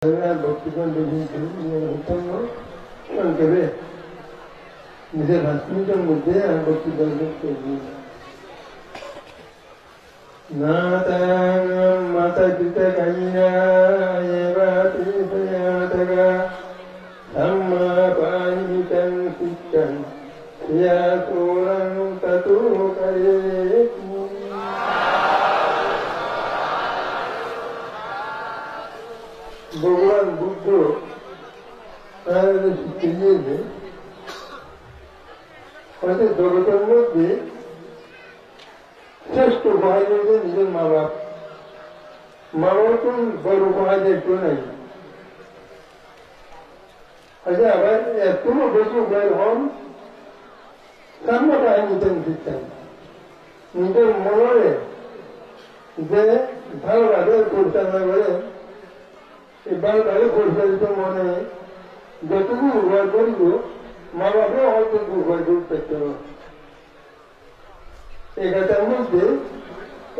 ভক্তিগণ সংক্ষেপে নিজের 5 মিনিটের মধ্যে আর ভক্তিগণ মাতা পিতা কাইনা ধম্মা পানিতং শিক্ষং ইয়াসুরং ততো করে ভগবান বুদ্ধ শিক্ষা দিয়েছে হয়তো জগতের মধ্যে শ্রেষ্ঠ উপহার দিয়েছে নিজের মা বাপ। মা বাপ তো বড় উপহার একটু নাই। আচ্ছা আবার এত বেশি উপহার হন সামনে নিতেন শিক্ষা নিজের মনে যে ভালোভাবে পরিচালনা করে এবার তাহলে পরিচালিত মনে যতটুকু ব্যবহার করিব মা বাপেও হয়তো ব্যবহার করতে এটার মধ্যে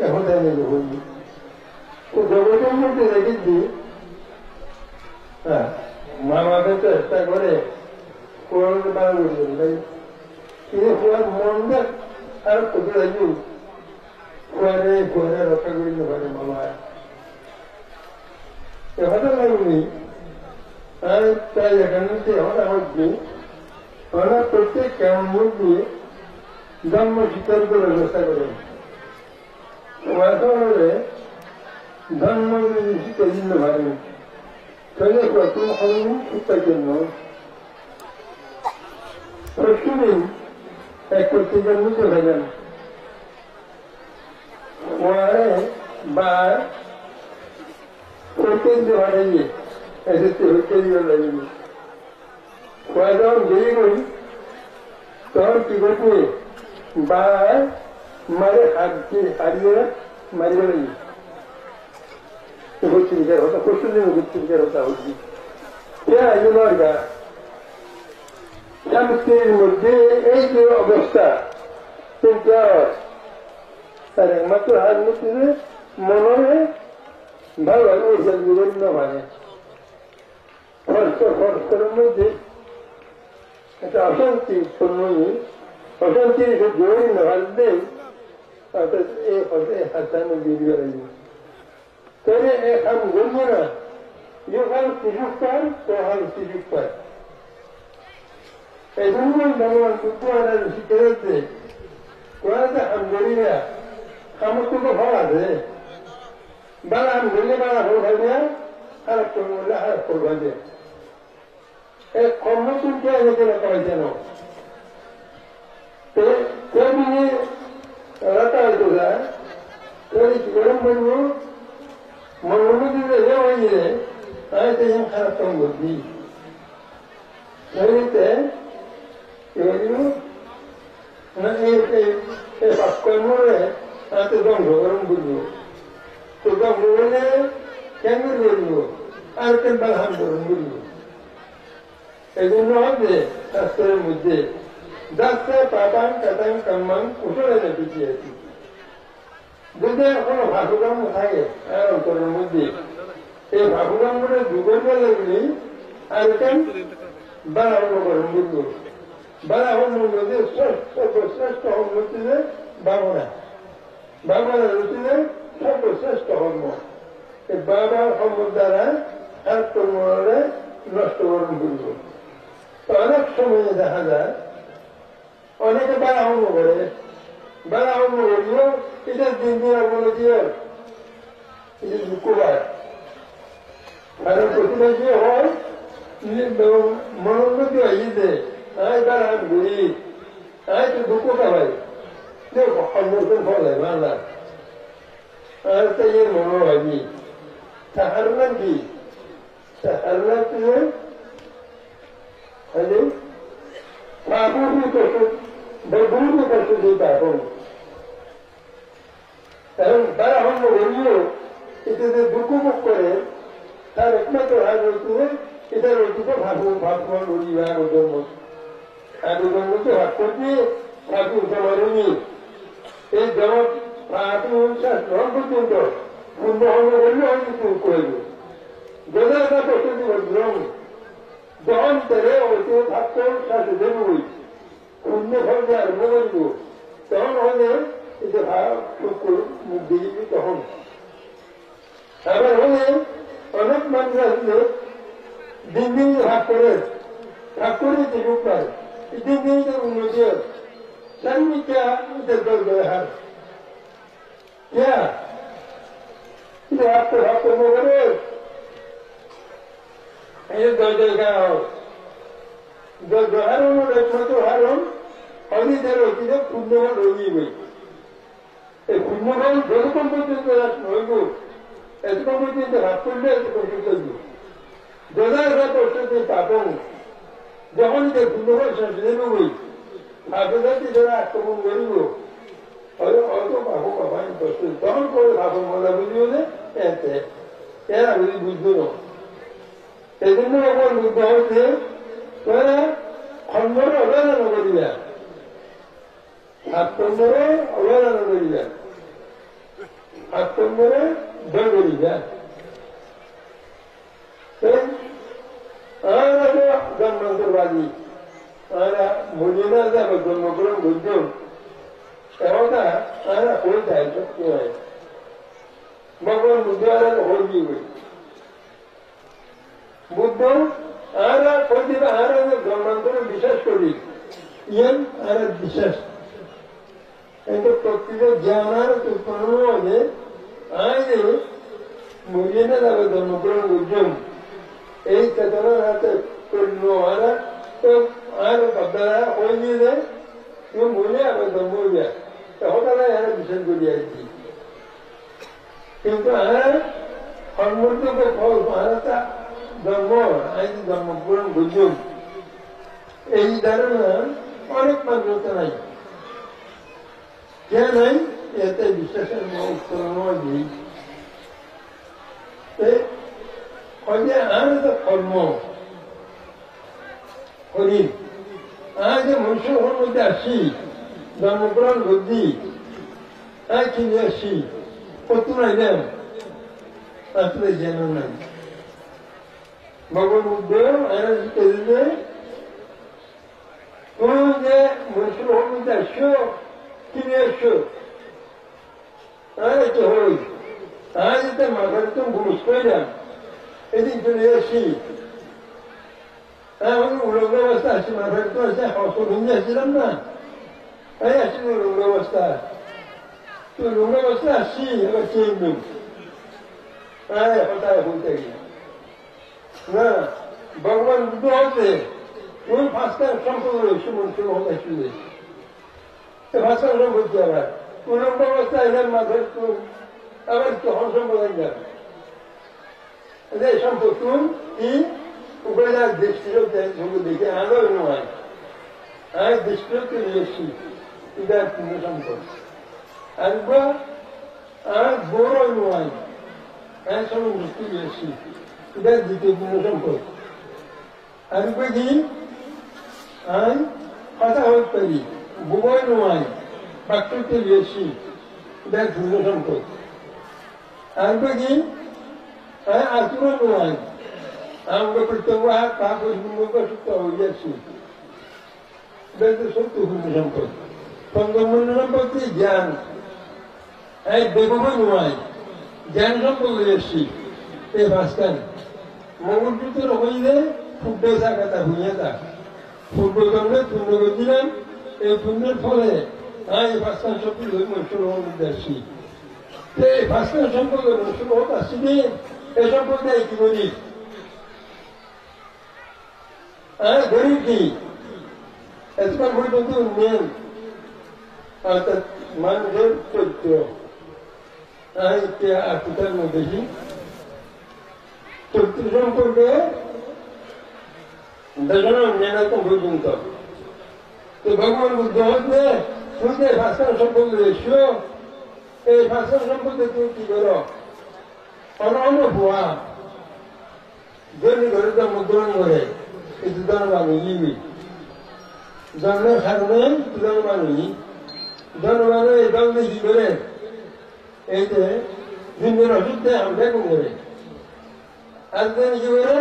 এখন জানিয়ে বলি তো জগতের মধ্যে রেখেছি হ্যাঁ মা বাপের চেষ্টা করে কোরআনকে পালন করবেন তাই কিন্তু কোরআন মনটা আর কত রাখি কোরআনে রক্ষা করি না পারে মামা এভাবে লাগেনি আর তাই এখানে আমরা হচ্ছে আমরা প্রত্যেক কেমন মধ্যে ধর্ম শিক্ষার ব্যবস্থা করেন ধর্ম শিক্ষা দিতে পারেন তাহলে প্রথম হলেন শিক্ষার জন্য প্রতিদিন এক পত্রিকার মধ্যে ভেবেন ওয়ারে বা প্রত্যেক হারাইয়ে এসেছে হইতে দিও লাগেনি ওয়া যখন দেরি করি তখন কি করছে বা মারে হারিয়ে মারিয়ে লাগি পত্রিকার হতা প্রতিদিন পত্রিকার হতা হচ্ছে সংস্কৃতির মধ্যে এই যে অবস্থা তার একমাত্র হাত মধ্যে মনে ভালো বিভিন্ন মানে খরচের মধ্যে একটা অশান্তি অশান্তির জোরই না দেয় অর্থাৎ এই হাতানো বেরিয়ে লাগবে তাহলে এখন বলবো না ইহাল সুযোগ পান তোহাল সুযোগ পায় এই জন্য ভগবান বুদ্ধ শিখে যাচ্ছে কোরআনে আলহামদুলিল্লাহ সমস্ত ভাব আছে বালা আলহামদুলিল্লাহ বালা হল ভাবে খারাপ করলে খারাপ করবে এই কর্মসূচি কে হয়েছে না কয় যেন তেমনি রাতা হয়তো যায় তাহলে কি গরম বলবো মনে দিলে এ হয়ে আমি তো এখানে খারাপ কাম করছি তাহলে কি বলবো না এই কর্মরে তাতে ধ্বংস গরম বলবো তো ধ্বংস বললে কেন বলবো আর কেন বাধান গরম বলবো এই জন্য হবে শাস্ত্রের মধ্যে যাচ্ছে পাপান কাতাং কাম্মাং কুশলে না পিছিয়ে আছি যদি কোনো ভাষুকর্ম থাকে আর অন্তরের মধ্যে এই ভাষুকর্মটা যুগের লাগলে আর কেন বাড়াবো গরম বলবো বাড়াবো মধ্যে সর্বশ্রেষ্ঠ হচ্ছে বাবনা বাবনা রুচিলে সর্বশ্রেষ্ঠ ধর্ম এই বাবার ধর্ম দ্বারা আর কর্মরে নষ্ট গরম বলবো অনেক সময় দেখা যায় অনেকে বাড়াহম করে বাড়াহম করিও এটা দিন দিন বলে দিও এটা দুঃখবার কারণ প্রতিবাদী হয় মনোন্নতি হয়েছে আয় বাড়াহাম ঘুরি আয় তো দুঃখ খাবাই সম্মুখীন ফলে বাংলা আর তাই এর মনে হয়নি তাহার নাম কি তাহার নাম কি হলে পাপন কষ্ট বৈভূত কষ্ট দিয়ে পাপন কারণ তারা অন্য বলিও এটাতে দুঃখ মুখ করে তার একমাত্র হাত হচ্ছে এটার ঐতিহ্য ভাবন বলি আবেদন আবেদনকে ভাগ করতে ঠাকুর সমারণী এই জগৎ গ্রহণ পর্যন্ত পূর্ণ হল বললে অনেক করবে যদি একটা গ্রহণ যখন তারে ওইতে থাকতো সাথে দেবই অন্য ফলকে আরম্ভ করব তখন হলে এটা মুখ দিয়ে তখন আবার হলে অনেক মানুষ আসলে দিন দিন ভাগ করে যে রূপ পায় দিন দিন উন্নতি হয় সামনে क्या उधर दौड़ गए हर क्या ये आपको आपको मगर ये दौड़ गया हो दौड़ हर उन्होंने तो हर उन और इधर होती है पुण्यवान होगी हुई ये पुण्यवान जो कम बोलते हैं रात में होगी ऐसे कम बोलते हैं रात को ले ऐसे कम बोलते हैं दोनों रात होते हैं पापों जहाँ इधर पुण्यवान संस्कृति में हुई आगे जरा आक्रमण करेंगे और तो बाबू का भाई बच्चे दोनों को बाबू वाला वीडियो ने कहते हैं क्या अभी बुझो ऐसे में अगर मुद्दा होते तो खंडर अगर न करिया खंडर अगर न करिया खंडर डर करिया तो आना तो जन्मंतरवादी आना मुझे ना जब जन्मग्रहण बुद्धि ऐसा आना कोई जाए तो क्यों है भगवान बुद्ध वाला होगी हुई बुद्ध आना कोई दिन आना जो जन्मंतर विशेष करी ये आना विशेष ऐसे प्रकृति ज्ञान आना तो पढ़ने वाले आए मुझे ना जब जन्मग्रहण बुद्धि एक कदम आते पढ़ने वाला तो आने बदला कोई नहीं है ये मुझे अब दमो गया तो होता है यार मिशन को दिया थी क्योंकि आने हम मुर्दों को फल मारा था दमो आई दमो पूर्ण बुझूं यही दरम्यान अनेक मंत्र नहीं क्या नहीं ये तो विशेषण में उपकरणों जी तो और ये आने तो फलमो हरि आज मनुष्य होने के आशी जन्मग्रहण बुद्धि आज की आशी उतना ही नहीं अपने जन्म नहीं भगवान बुद्ध आने के लिए तो ये मनुष्य होने के आशी की आशी आज तो हो आज तो मगर तुम घुस गए ना यदि तुम आशी 우리 울렁거웠다 하지만 그래도 이제 헛소리는 하시란다. 아니 하시는 울렁거웠다. 또 울렁거웠다 시 이거 제임도. 아니 허다에 혼자기. 나 भगवान बुद्ध होते उन भास्कर संपूर्ण सुमन से होता चुने तो भास्कर संपूर्ण बुद्ध है 울렁거웠다 이런 말을 또 अगर तो हम संपूर्ण 이제 संपूर्ण 이 उबेला डिस्ट्रिक्ट है जो देखे आलो नुआई आई डिस्ट्रिक्ट लेसी इधर पुनसम को अरबा आ बोरो नुआई ऐसा मुश्किल लेसी इधर दिखे पुनसम को अरबा की आई पता हो पड़ी बुबोई नुआई बक्तु के लेसी इधर पुनसम को अरबा की आई आतुरा नुआई Ang berpertemuan kampus membuka suka ujasi. Dan sesuatu menyampaikan. Pengumuman menyampaikan jangan. Bagaimana nuai? Jangan sampai ujasi. Bebaskan. Mungkin itu orang ini football saya kata punya tak. Football kami punya kejian. Punya boleh. Bebaskan sampai muncul orang ujasi. Bebaskan sampai muncul orang ujasi ni. Sampai dah ikut. गरीब की ऐसा कोई तो main आता मान जो तो आई क्या आपुतर में देखी तो तुझे को के दर्शन मेना तो बुझूं तो भगवान बुद्ध ने सुनते भाषा संपूर्ण रेशियो ए भाषा संपूर्ण तो की करो और अनुभव जो नहीं करता मुद्रण करे itu danwani ini, jangan karena danwani danwani hibere, itu dunia kita hamil kongre, ada hibere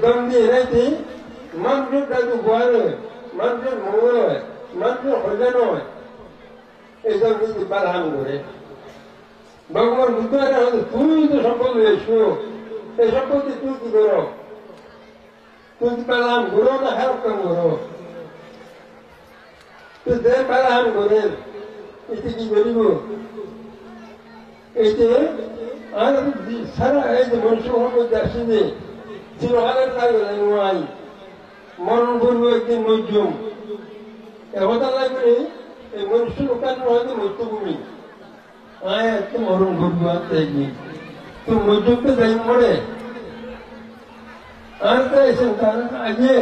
দম দিয়ে রাইতে মানুষের কাছে গোয়ার হয়, মানুষের মঙ্গল হয়, মানুষের হজান হয়, এইসব কিন্তু বাধান করে। ভগবান বুদ্ধ তুমি তো সম্পদ এসো, এই সম্পত্তি তুই কি করো? তুই কি বাধান করো না খারাপ কাম করো? তুই যে বাধান করে এতে কি করিব? এতে আর সারা এই যে মনুষ্য সম্পদ আসি যে চিরকালের লাগবে নাই মরণ করবো একদিন মজুম একথা লাগবে এই মনুষ্য লোকান হয়তো মৃত্যুভূমি আয় একটু মরণ করবো একদিন তো মজুমকে যাই মরে আর তাই আগে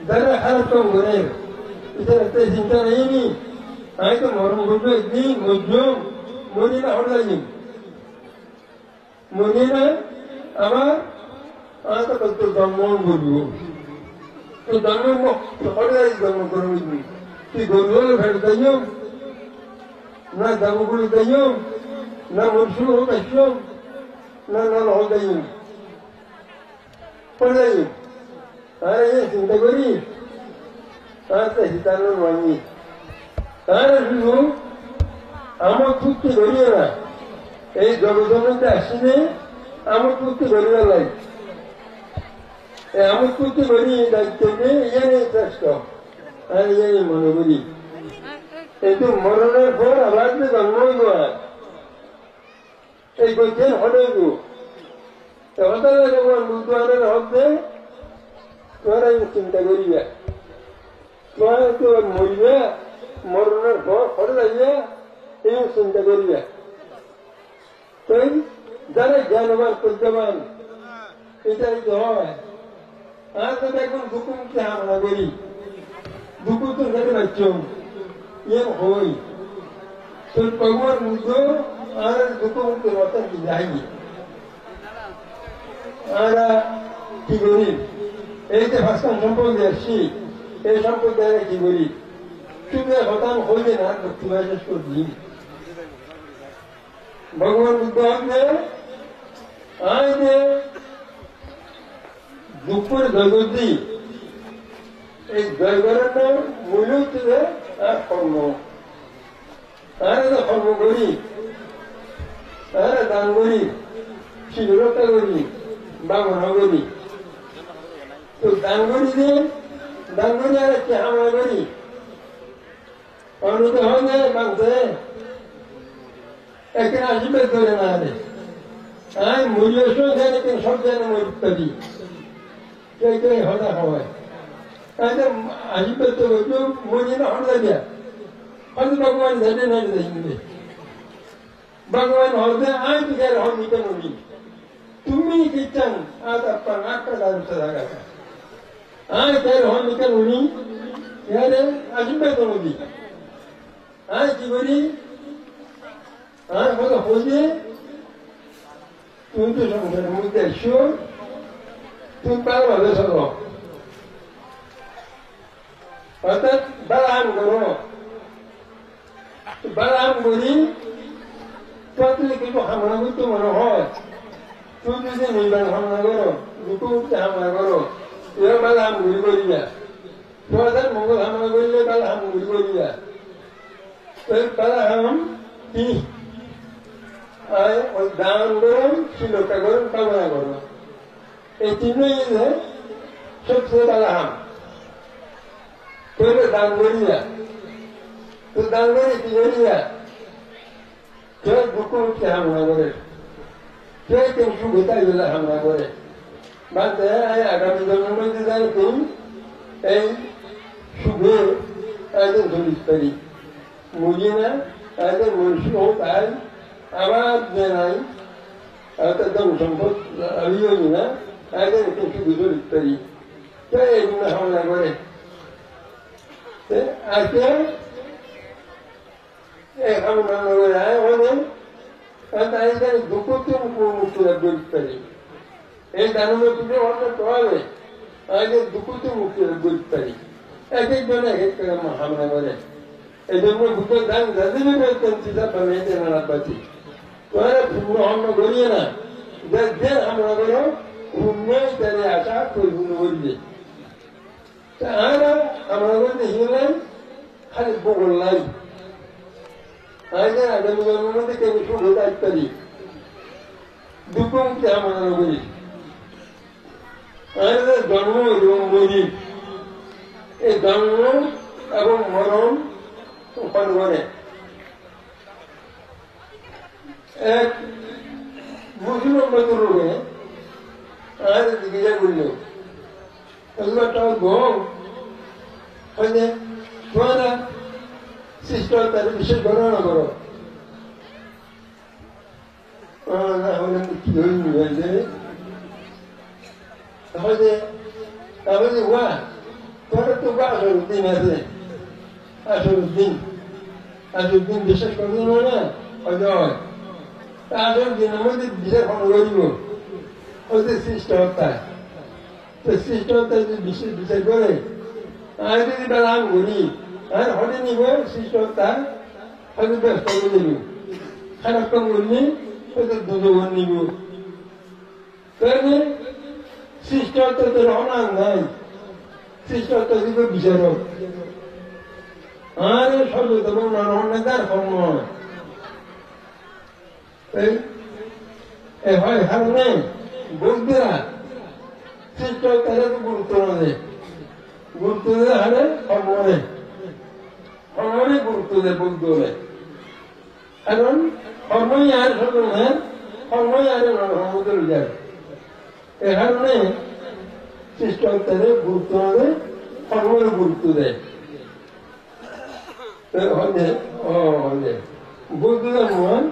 যারা খারাপ কাম করে এটা চিন্তা নেই আমি তো মরণ করবো একদিন মজুম মরি না হঠাৎ মরি না আমার তো কত জন্ম করবো তো জন্ম হঠাৎ জন্ম করবো তুই গরু হলে ফেরত যাইও না দামগুলি যাইও না মনুষ্য হোক আসলাম না নল হোক যাইও পড়ে যাইও আর চিন্তা করি আর তো হিতানো মানি আর শুধু আমার চুক্তি করিও না এই জগজনকে আসিনে আমার চুক্তি করিবার লাগে আমার চুক্তি করি দায়িত্বকে ইয়ানে শ্রেষ্ঠ আর ইয়ানে মনে করি কিন্তু মরণের পর আবার যে জন্ম হইব এই গতির হলেইব হঠাৎ ভগবান বুদ্ধনের হতে তোরা চিন্তা করিবা তোরা তো মরিবা মরণের পর হরে যাইবা এই চিন্তা করিবা তাই যারা জ্ঞানবান প্রজ্ঞাবান এটাই তো হয় আর তো এখন দুকুমকে হামলা করি দুকু তো দেখে পাচ্ছ ইয়ে হই তোর ভগবান বুদ্ধ আর দুকুমকে রতন কি যায়নি আর কি করি এই যে ভাষণ সম্পর্কে আসছি এই সম্পর্কে কি করি তুমি হতাম হইবে না তুমি শেষ করবি ভগবান বুদ্ধ হচ্ছে আজ যে দুপুর জগৎ এই জয়গরণের মূল্য হচ্ছে আর কর্ম আর কর্ম করি আর দান করি শীঘ্রতা করি বা মনে করি তো দান করি যে দান করি আর কি হামলা করি অনুত হয় মাংসে একে আসবে ধরে না রে আমি মূল্য জানি কিন্তু সব জানে মরি কে হতা হয় আসবে তো মরি না হতা গিয়া হয়তো ভগবান জানে না দেখবে ভগবান হতে আমি বিকার হন নিতে মরি তুমি কি চান আজ আপনার আটটা দাঁড়িয়ে থাকা আমি কেন হন নিতে মরি ইয়ারে আসবে তো নদী আমি কি করি আর কথা হচ্ছে তুমি তো সংসারের মধ্যে এসো তুমি ভালোভাবে চলো অর্থাৎ বারাম করো বারাম করি তুমি কিন্তু হামলা করতে মনে হয় তুমি যদি নির্বাণ হামলা করো দুটো হামলা করো এবার বারাম ঘুরি করিয়া তোমাদের মঙ্গল হামলা করিলে বারাম ঘুরি করিয়া বারাম কি ওই দান করুন শিলতা করুন কামনা করুন এই তিনই সবচেয়ে বালাহাম তোকে দান করিয়া তো দান করে কি করিয়া কেউ দুঃখ উঠতে হামলা করে কেউ কেউ সুবিধাই বেলা হামলা করে বাদে আগামী জন্মের মধ্যে জানি তুমি এই শুভে একজন 40 তারিখ মুজি না একজন মনুষ্য হোক আয় আবার যে নাই একদম সম্পদ আমিও না একদম কিন্তু 40 তারিখ কে এগুলো হামলা করে আজকে হামলা করে আয় হলে তাই দুঃখ মুক্তি লাগবে তারিখ এই দানবের পুজো হতে পারে আগে দুঃখ মুক্তি লাগবে তারিখ এক একজনে এক এক হামলা করে এই জন্য বুদ্ধ দান যাদের চিন্তা বানিয়েছে নানা পাচ্ছি তোরা পূর্ণ হন্য করিয়ে না যে আমরা করো উন্নয় তারে আশা পরিপূর্ণ করবে আমরা দেখিলেন খালি বগল নাই আগামী জন্মের মধ্যে কেন শুভ ইত্যাদি দুঃখ মুক্তি আমরা করি জন্ম এবং মরি এই জন্ম এবং মরণ করে এক মুসলিম লোকে আমাদের জিজ্ঞাসা করল গম হয়তো তোমরা সৃষ্ট তার বিশেষ গণনা করো কি হয়নি হয়েছে তাহলে ওয়া তোরা তো আসরুদ্দিন আছে আসরুদ্দিন বিশ্বাস করতে না হয়তো আসরুদ্দিনের মধ্যে বিচার খন্ড করিব হয়তো সৃষ্ট হত্যা তো সৃষ্ট হত্যা যদি বিশেষ বিচার করে আমি যদি বেলাম করি আর হতে নিব সৃষ্ট হত্যা হয়তো ব্যস্ত করে নিব খারাপ কাম করলে হয়তো দুজন নিব তাহলে সৃষ্ট হত্যা তো অনাং নাই সৃষ্ট হত্যা দিব বিচারক আর সচেতন নার কর্ম হয় কারণে বৌদ্ধরা সৃষ্ট হত্যারে তো গুরুত্ব না দেয় গুরুত্ব দেয় হারে কর্মরে গুরুত্ব দেয় বৌদ্ধ কারণ কর্মই আর সচেতন কর্মই আর নরমদের যায় এ কারণে সৃষ্ট হত্যারে গুরুত্ব না দেয় কর্মের গুরুত্ব দেয় বৌদ্ধ ধর্ম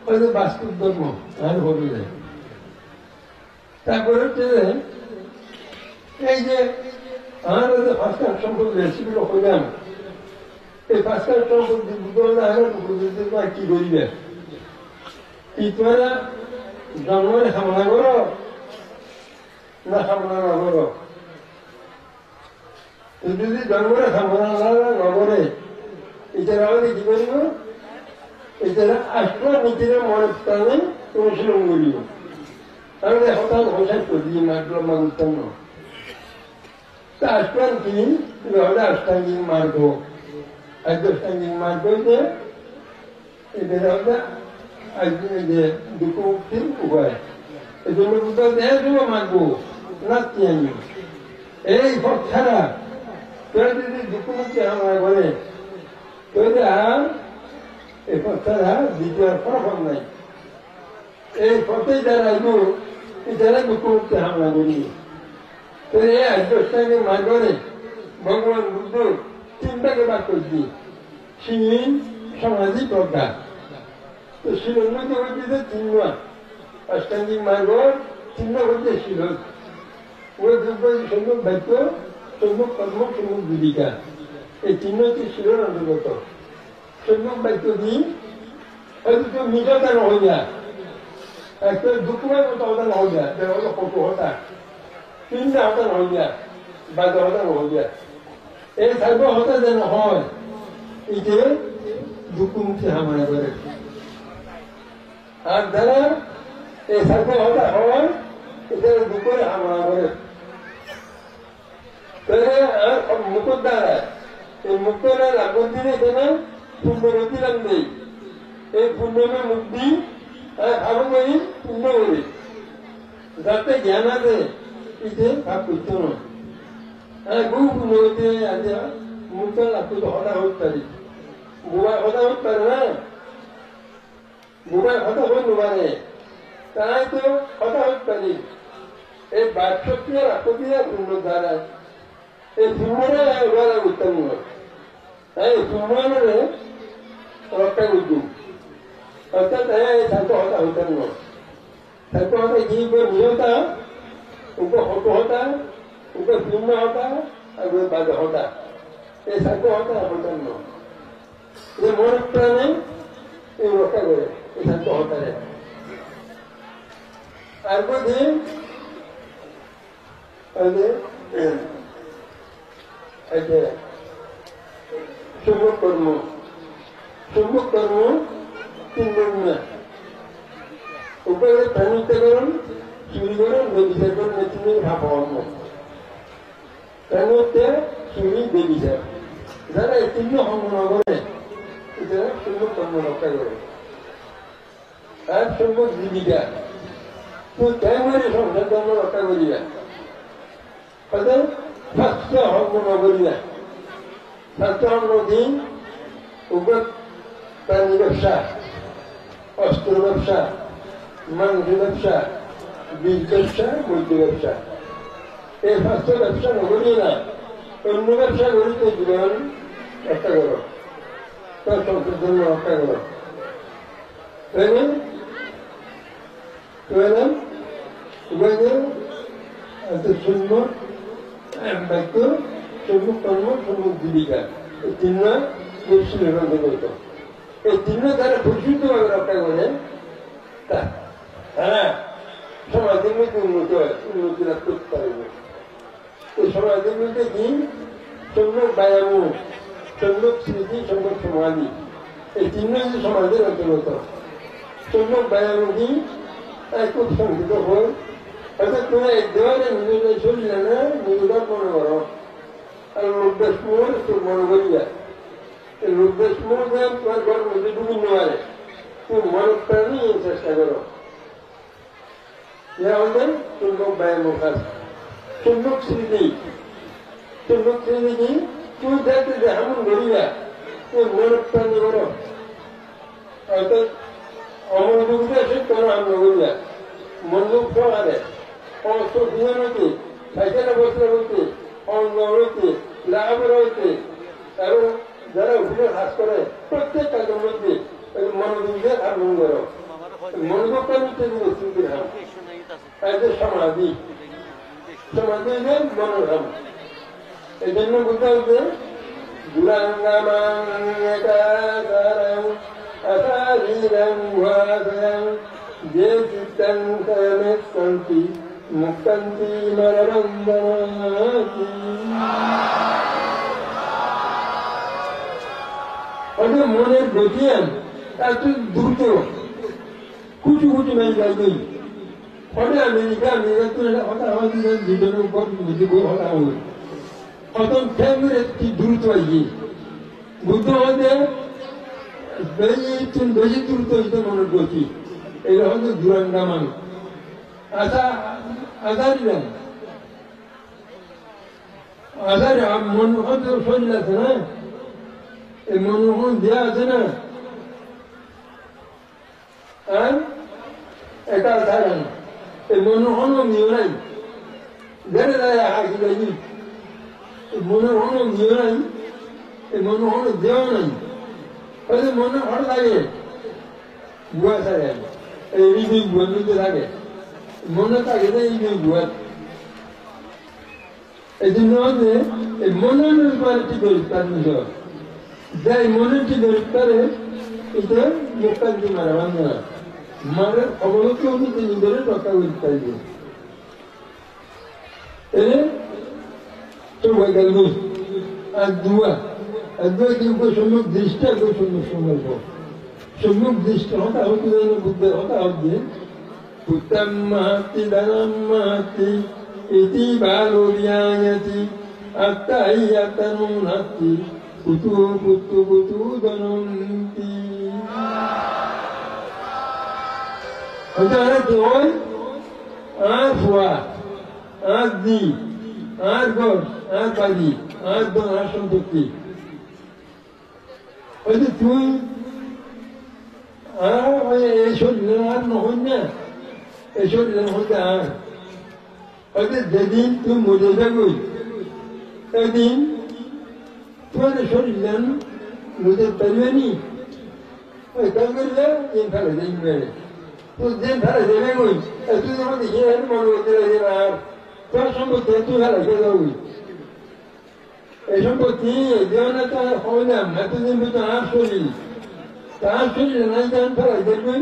হয়তো বাস্তব ধর্ম আর বলে দেয় তারপরে হচ্ছে এই যে আমাদের যে পাঁচটা সম্পদ রেসিপিগুলো হইলাম এই পাঁচটা সম্পদ কি করিবে কি তোমরা জন্মের কামনা করো না কামনা না করো যদি জন্মের কামনা না করে এছাড়া আমাদের কি করিব এছাড়া আসলে নিজেরা মনে প্রাণে অনুশীলন করিব তাহলে হঠাৎ হোসাই করি মাগুতাম না তা আসলাম কি হলে অষ্টাঙ্গিক মার্গ অষ্টাঙ্গিক মার্গ যে এটা হচ্ছে আজকে যে দুঃখ মুক্তির উপায় এই জন্য বুঝতে মারবো নাচি আমি এই পথ ছাড়া তোরা যদি দুঃখ মুক্তি আমরা করে তাহলে আর এই পথ ছাড়া দ্বিতীয় ফলাফল নাই এই পথে যারা আইব যারা দুঃখ মুক্তি হামলা করি তো এই আর্যষ্টাঙ্গের মার্গরে ভগবান বুদ্ধ চিন্তাকে বাদ করছি শিল সমাধি প্রজ্ঞা তো শিল উন্নত করছে চিহ্ন অষ্টাঙ্গিক মার্গ চিহ্ন করছে শিল ওই সম্মুখ বাক্য সম্মুখ কর্ম সম্মুখ জীবিকা এই চিহ্ন হচ্ছে শিলের অন্তর্গত সম্মুখ বাক্য দিই হয়তো তো নিজটা নহয় যা একটা দুঃখময় মতো হতা নহয় যা হলো কত হতা তিনটা হতা নহয় যা বাদ হতা নহয় যা এই সার্ব হতা যেন হয় এই যে দুঃখ মুক্তি হামলা করে আর যারা এই সার্ব হতা হয় এটা দুঃখের হামলা করে তাহলে আর মুকুট দ্বারা এই মুক্তরা লাগুন দিলে কেন পুণ্যবতী লাভ নেই এই পুণ্যমে মুক্তি আরো করি পুণ্য করি যাতে জ্ঞান আছে ইতে ভাব করতে নয় বহু পুণ্যবতী আজ মুক্ত লাভ করতে হতা হতে পারি বুবাই হতা হতে পারে না বুবাই হতা হতে পারে তাই তো হতা হতে পারি এই বাক্যক্রিয়া রাক্ষসীরা পুণ্য দ্বারা এই পুণ্যরা ওরা উত্তম নয় এই পুণ্যরে রক্ষা করছু অর্থাৎ তাকে হতা হতেন নয় তাকে হতে কি নিহতা উনকো হত হতা উনকো পুণ্য হতা আর বাদ হতা এই তাকে হতা হতেন নয় যে মন প্রাণে এই রক্ষা করে এই তাকে হতারে আর বোধে সম্মুখ কর্ম তিন গুণ উপরে প্রাণীতে করুন চুরি করুন বেবিচার করুন তুমি ভাবন প্রাণীতে চুরি বেবিচার যারা এই তিন সম্পন্ন করে এটা সুন্দর কর্ম রক্ষা করে আর সুন্দর জীবিকা তো তেমনি সংসার কর্ম রক্ষা করিবা তাদের স্বাস্থ্য সম্পন্ন করিবা স্বাস্থ্য দিন উপর প্রাণী ব্যবসা অস্ত্র ব্যবসা মাংস ব্যবসা বীজ ব্যবসা মধ্য ব্যবসা এই স্বাস্থ্য ব্যবসা নকরি না অন্য ব্যবসা করি তো জীবন রক্ষা করো তার সংসার জন্য রক্ষা করো সুন্দর বাক্য সম্মুখ কর্ম সম্মুখ জীবিকা এই তিন বেশি নির্বন্ধ করত এই তিন তারা পরিশুদ্ধভাবে রক্ষা করে তারা সমাজের মধ্যে উন্নতি লাভ করতে পারবে এই সমাজের মধ্যে কি সম্মুখ ব্যায়াম সম্মুখ স্মৃতি সম্মুখ সমাধি এই তিন সমাজের অন্তর্গত সম্মুখ ব্যায়াম কি খুব সংকিত হয় অর্থাৎ তোমরা এক দেওয়ালে নিজেদের শরীর না নিজেরা মনে করো আর লোকদাস মোড় তোর মনে করিয়া এই লোকদাস মোড় তোমার ঘরের মধ্যে ডুবি নেওয়ারে তুমি মনে প্রাণী চেষ্টা করো আমাদের সম্মুখ ব্যায়াম কাজ সম্মুখ স্মৃতি কি তুমি দেখতে যে এমন করিয়া তুমি মনে প্রাণী করো অর্থাৎ অমনোযোগিতা সে কোনো আম করিয়া মনোযোগ সহারে অস্ত্র বিধান হইতে সাইকেল অবস্থা হইতে অঙ্গ হইতে লাভ রয়েছে এবং যারা উঠে হ্রাস করে প্রত্যেক কাজের মধ্যে মনোযোগকে আরম্ভ করো মনোযোগটা নিতে স্মৃতির হাম সমাধি মনোরম এই জন্য বুঝতে হচ্ছে যে চিত্তান্তি মুক্তান্তি মরবন্ধনাতি মনের গতিয়ান এত দ্রুত কুচু কুচু মেয়ে যাই ফলে আমেরিকা তো হঠাৎ আমাদের জীবনের উপর হঠাৎ হবে প্রথম ফ্যামিলি একটি দ্রুত আইয়ে বুদ্ধ আমাদের বেশি দ্রুত হইতে মনের গতি এই হয়তো দুরাঙ্গা মানুষ আজারিলেন আজারে মনোহন তো শরীর আছে না এই মনোহন দেয়া আছে না আর এটা আধার এই মনোহন নিয়ে নাই ধরে দেয় হাসি লাগি মনোহন নিয়ে নাই এই মনোহন দেওয়া নাই হয়তো মনে ভালো লাগে বুয়া থাকে এই ঋতু বুয়া নিতে থাকে মনে থাকে না এই বুয়া এই জন্য এই মনের ব্যাপারে ঠিক পরিষ্কার নিতে যাই মনের ঠিক পরিষ্কারে এটা মুক্তান্তি মারা বান্ধব না মারের অবলক্ষ্য অনুযায়ী নিজের রক্ষা করতে পারবে সবাই গেল আর দুয়া কিন্তু সম্মুখ দৃষ্টি একদম সম্মুখ সংকল্প সম্মুখ দৃষ্টি হতা হতে বুদ্ধের হতা হতে পুত্তম মাহাতি ধনম মাহাতি ইতি বালোরিয়ায়তি আত্মাইয়াতনু নাস্তি কুতু কুতু কুতু ধনন্তি ওটা জয় আর ফুয়া আর দি আর গড় আর বাড়ি আর দন আর সম্পত্তি হয়তো তুই এই শরীর আর নহন না এই শরীরের মধ্যে আর হয়তো যেদিন তুই মরে যাবি সেদিন তোমার শরীর মরে পারবে নি ওই কাজ করলে দিন ফেলে দিন বেড়ে তো দিন ফেলে দেবে কই তুই যখন দেখি মনে করতে লাগে আর তোমার সম্পত্তি তুই ফেলে খেয়ে যাবি এই সম্পত্তি দেওয়া তো হইলাম এতদিন তো আর শরীর তার শরীর নাই দান ফেলাই দেখবেন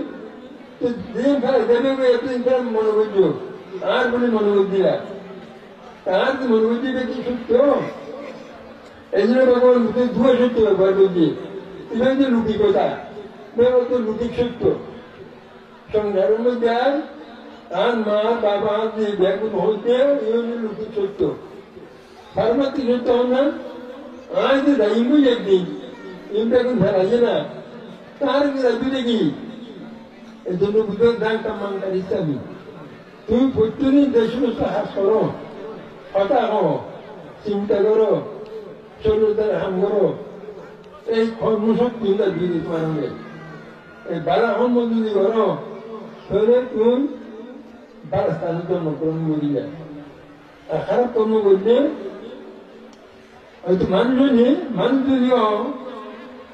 তো দিন ফেলাই দেবে এতদিন ফের মনে করছো আর বলে মনে দিলা তার মনে দিবে কি সত্য এই জন্য ভগবান ধুয়ে সত্য ব্যাপার বলছি এখানে যে লুকি কথা তো লুকি সত্য সংসারের মধ্যে আর মা বাবা যে ব্যাগুন হইতে ইউনি লুকি সত্য ফার্মাতি সত্য না আজ ইমু একদিন ইম ব্যাগুন ফেলাইছে না তার বিরাবি কি এই জন্য বুঝেন দায়টা মানকার ইসলামী তুমি প্রত্যেকদিন যে সমস্ত হাস করো হতা হো চিন্তা করো শরীর হাম করো এই কর্মশক্তি দিয়ে তোমার এই বালাহন যদি করো তাহলে তুমি বারাস্থানে জন্মগ্রহণ করিয়া আর খারাপ কর্ম করলে হয়তো মানুষ যদিও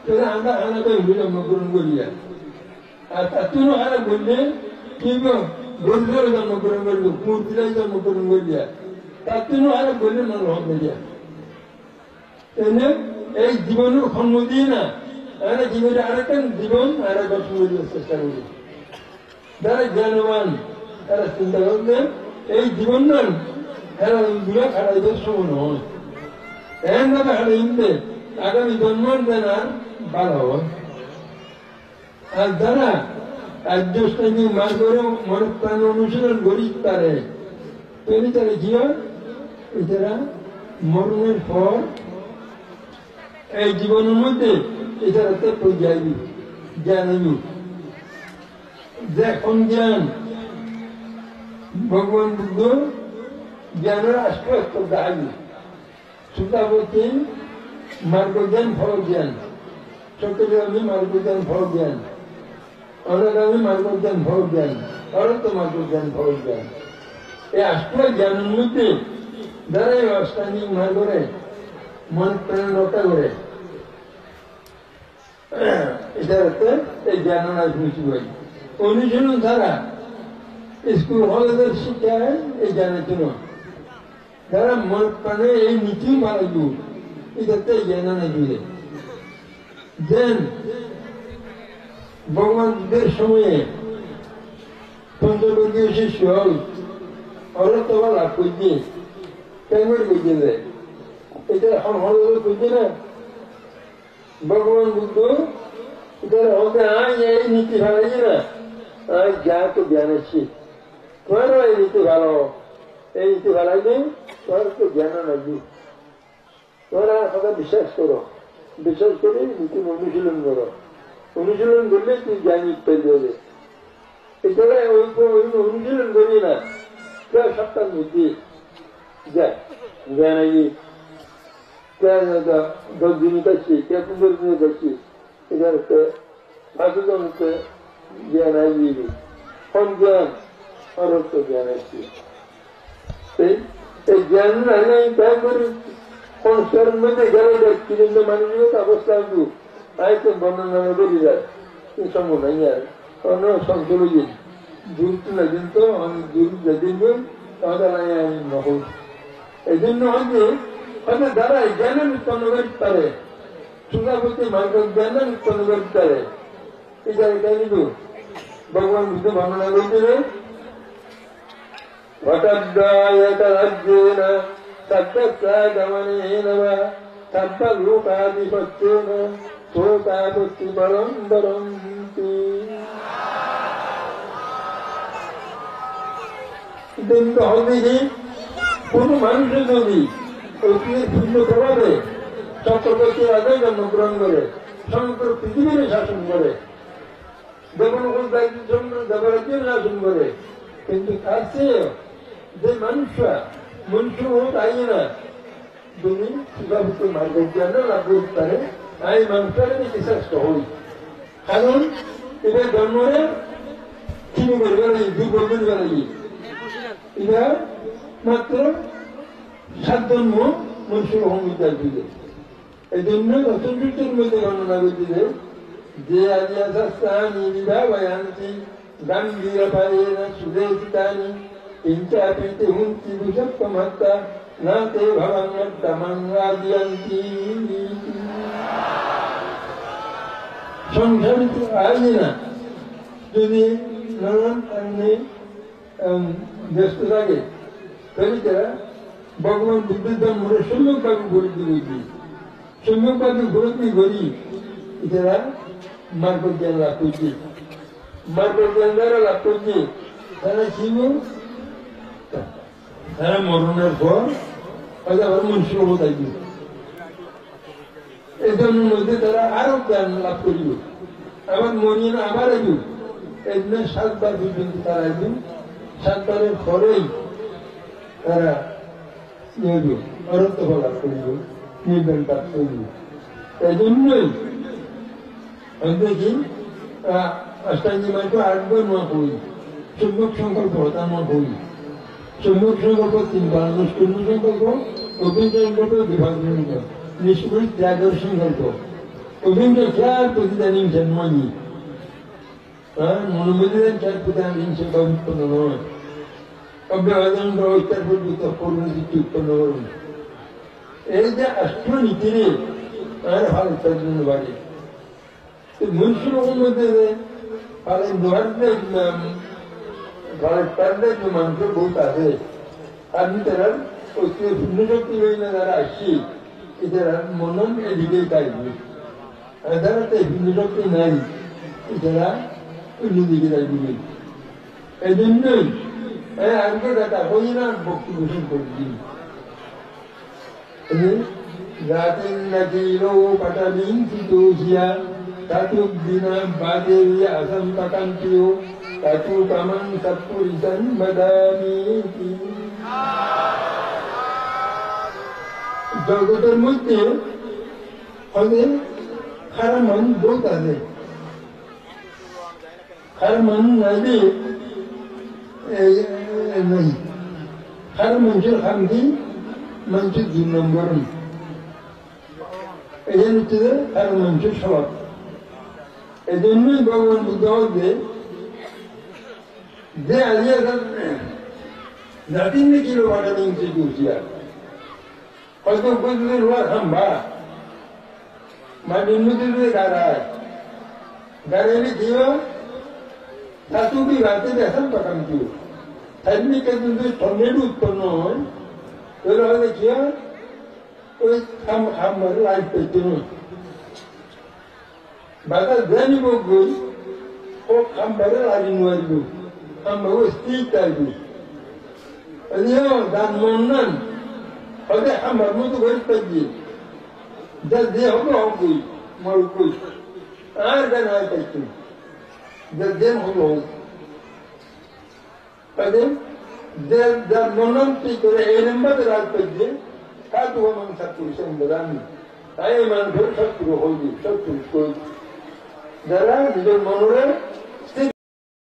তাহলে আমরা আলাদা জন্মগ্রহণ করিয়া আর তার জন্য খারাপ করলে কিন্তু বন্ধুরা জন্মগ্রহণ করলো মূর্তিরাই জন্মগ্রহণ করিয়া তার জন্য খারাপ করলে মানুষ হবে তাহলে এই জীবনের খন্ড দিয়ে না আমরা জীবনে আরেকটা জীবন আর গঠন করিবার চেষ্টা করি যারা জ্ঞানবান তারা চিন্তা করবেন এই জীবন নন এরা গুলো খারাইবার সময় নয় এমনভাবে হারাইতে আগামী জন্ম দেন আর ভালো হয় আর যারা আদ্যস্থানী মার করে মনপ্রাণ অনুশীলন করি পারে তৈরি তারা কি হয় এছাড়া মরণের পর এই জীবনের মধ্যে এছাড়া তো পর্যায়ী জ্ঞান যখন জ্ঞান ভগবান বুদ্ধ জ্ঞানের আস্পষ্ট দাবি সুতাবতী মার্গজ্ঞান ফল জ্ঞান চট্টগ্রামী মার্গজ্ঞান ফল জ্ঞান অনাগামী মার্গজ্ঞান ফল জ্ঞান অরত মার্গজ্ঞান ফল জ্ঞান এই আষ্ট জ্ঞানের মধ্যে যারা এই অষ্টাঙ্গিক মার্গরে মন প্রাণ রক্ষা করে এটা হচ্ছে এই জ্ঞাননাথ মিশু হয় অনুশীলন ছাড়া স্কুল কলেজের শিক্ষায় এই জ্ঞানের জন্য যারা মন প্রাণে এই নীতি মারাইব এটাতে জ্ঞাননা দিলে দেন ভগবান বুদ্ধের সময়ে পঞ্চবর্গীয় শিষ্য হল অরতবা লাভ করছে কেমন করছে এটা এখন হল করছে না ভগবান বুদ্ধ এটার হতে আজ এই নীতি ফেলাইছে না আজ যা তো জ্ঞান এসছি তোমারও এই নীতি ভালো এই নীতি ফেলাইলে তোমার তো জ্ঞান লাগবে তোমরা কথা বিশ্বাস করো বিশ্বাস করে নীতি অনুশীলন করো অনুশীলন করলে তুই জ্ঞান পেয়ে যাবে এছাড়া ওই অনুশীলন করি না প্রায় সপ্তাহ বুদ্ধি যায় জ্ঞান আগে 10 দিন কাছে 15 দিন কাছে এটাতে সাধুজনকে জ্ঞান আইবি কোন জ্ঞান অরত্ব জ্ঞান আসছে এই জ্ঞান আগে তাই করে কোন শরীর মধ্যে গেলে দেখছি কিন্তু মানুষের অবস্থা আসবো আয়তো বর্ণনা করি যায় সম্ভব নাই আর অন্য সংশয় দূর না কিন্তু আমি দূর যেদিন তাহলে আমি নহল এই জন্য হয়তো হয়তো যারা জ্ঞান উৎপন্ন করতে পারে সুতাপতি মার্গ জ্ঞান উৎপন্ন করতে পারে এটা এটা কিন্তু ভগবান বুদ্ধ বর্ণনা করতে হঠাৎ সদ্গমনেন সর্বলোকাধিপত্যেন শোকাপত্তি বরং বরন্তি কিন্তু হবে কি কোন মানুষের যদি ঐতিহ্যের ভিন্ন প্রভাবে চক্রবর্তী আগে জন্মগ্রহণ করে সমগ্র পৃথিবীর শাসন করে দেবরাজ্যের শাসন করে কিন্তু তার চেয়ে যে মানুষরা মনুষ্য হোক আই না যদি সুধাভূত মার্গজ্ঞান লাভ করতে পারে এই মানুষটাকে বেশি শ্রেষ্ঠ হই কারণ এটা জন্মরে তিনি করবে না দুর্বল করবে না এটা মাত্র 7 জন্ম মনুষ্য সংবিধান দিলে এই জন্য রচনযুক্তের মধ্যে বর্ণনা করছে যে আদিয়াসানি বিভাবয়ান্তি গাম্ভীর পায়েন সুদেশিতানি ইঞ্চাপিতে হুন্তি দুষপ্তমহত্তা না তে ভবান্যর্তমাঙ্গাদিয়ন্তি সংসারিত আয় না যদি নানান কারণে ব্যস্ত থাকে তাহলে তারা ভগবান বুদ্ধের জন্মরে সম্যকভাবে ঘুরে দিয়েছি সম্যকভাবে ঘুরে করি এছাড়া মার্গ জ্ঞান লাভ করছে মার্কেন্দারা লাভ করছি তারা ছিল তারা মরণের পর হয়তো আবার মনুষ্য থাকবে এই জন্মের মধ্যে তারা আরো জ্ঞান লাভ করিব আবার মরিয়ে আবার আসবে এই জন্য 7 বার পর্যন্ত তারা আসবেন 7 বারের পরেই তারা অরত্ব লাভ করিব নির্বাণ লাভ করিব এই জন্যই দেখি অষ্টাঙ্গী মার্গ 8 বার না করি সম্যক সংকল্প তা না করি সম্যক সংকল্প 3 বার নিষ্কর্ম সংকল্প অভিন্ন সংকল্প বিভাজন নিষ্কর্ম ত্যাগের সংকল্প অভিন্ন চার প্রতিদানী জন্মানি মনোমন্দিরের চার প্রতিদানী হিংসা উৎপন্ন নয় অব্যবধান করা উত্তর পর্যন্ত পূর্ণদিকে উৎপন্ন করুন এই যে অষ্টনীতিরে আর ভালো তার জন্য বাড়ি মনুষ্য লোকের মধ্যে মানুষ বহুত আছে আমি তারা শূন্য শক্তি হইলে যারা আসছি এটারা মনন এদিকেই থাকবে আর যারা শূন্য শক্তি নাই এটারা অন্যদিকে থাকবে এই জন্যই আজকে দাদা হই না ভক্তি পোষণ করছি রাতের নাকি লো পাটাবিং চিতোষিয়া তাতুক দিনা বাদে আসাম পাকান্তিও তাতু কামান সৎপুরিশন বদামি জগতের মধ্যে হলে খারাপ মান বহুত আছে খারাপ মান নাইলে नहीं हर मंजूर हम भी मंजूर 2 নম্বর এই নিতে হর মঞ্জুর সব এজন্যই ভগবান বুদ্ধ বলে যে আলিয়া জাতিন কিলো বাটা নিতে দুজিয়া হয়তো বুঝলে রোয়া হাম্বা মানে নিতে গারায় গারালে দিও তাতু বি বাতে দেখান পাকাম দিও তাইনি কিন্তু টর্নেডো উৎপন্ন হয় এর হলে কি ওই খামার লাইট পেতে বাদা জানিব গই ও খামার লাগি নইব আমরা ও স্টিক তাইব আলিও দান মনন হলে খামার মতো গই পেজি যা যে হবে হবে মর কই আর গান হয় পেতি যা দেন হলো তাদের যার মনন্তি করে এই নম্বরে রাগ পেয়ে কাতু মন সৎপুরুষের বদামি তাই মানুষের শত্রু হইবে শত্রু যারা নিজের মনের